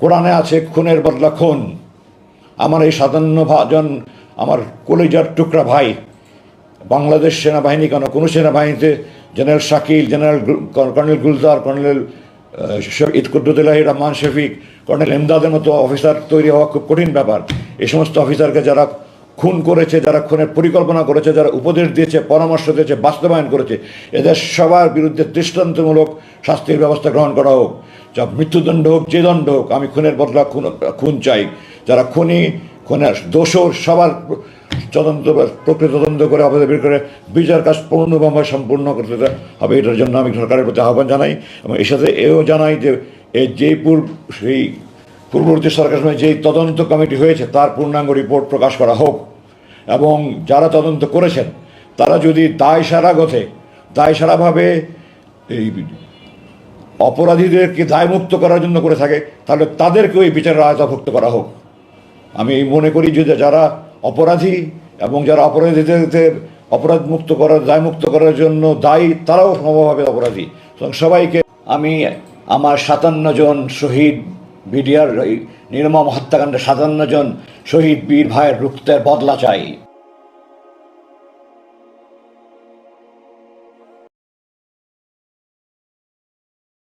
কোরআনে আছে খুনের বদলা খুন। আমার এই 57 জন আমার কলিজার টুকরা ভাই বাংলাদেশ সেনাবাহিনী কেন, কোনো সেনাবাহিনীতে general Shakil, colonel Gulzar, colonel কুদ্দুতুল্লাহি রহমান শফিক, কর্নেল এমদাদের মতো অফিসার তৈরি হওয়া খুব কঠিন ব্যাপার। এই সমস্ত অফিসারকে যারা খুন করেছে, যারা খুনের পরিকল্পনা করেছে, যারা উপদেশ দিয়েছে, পরামর্শ দিয়েছে, বাস্তবায়ন করেছে, এদের সবার বিরুদ্ধে দৃষ্টান্তমূলক শাস্তির ব্যবস্থা গ্রহণ করা হোক। যা মৃত্যুদণ্ড হোক, যে দণ্ড হোক, আমি খুনের বদলা খুন চাই। যারা খুনের দোষর সবার প্রকৃত তদন্ত করে অপরাধ বের করে বিচার কাজ পূর্ণভাবে সম্পূর্ণ করতে হবে। এটার জন্য আমি সরকারের প্রতি আহ্বান জানাই এবং এর সাথে এও জানাই যে সেই পূর্ববর্তী সরকারের সময় যেই তদন্ত কমিটি হয়েছে তার পূর্ণাঙ্গ রিপোর্ট প্রকাশ করা হোক এবং যারা তদন্ত করেছেন তারা যদি দায়সারাভাবে এই অপরাধীদেরকে দায়মুক্ত করার জন্য করে থাকে তাহলে তাদেরকেও এই বিচারের আওতাভুক্ত করা হোক। আমি মনে করি যে যারা অপরাধী এবং যারা অপরাধীদের অপরাধমুক্ত করার, দায়মুক্ত করার জন্য দায়ী, তারাও সমভাবে অপরাধী। সুতরাং সবাইকে আমি আমার 57 জন শহীদ বিডিআর নির্মম হত্যাকাণ্ডে 57 জন শহীদ বীর ভাইয়ের রক্তের বদলা চাই।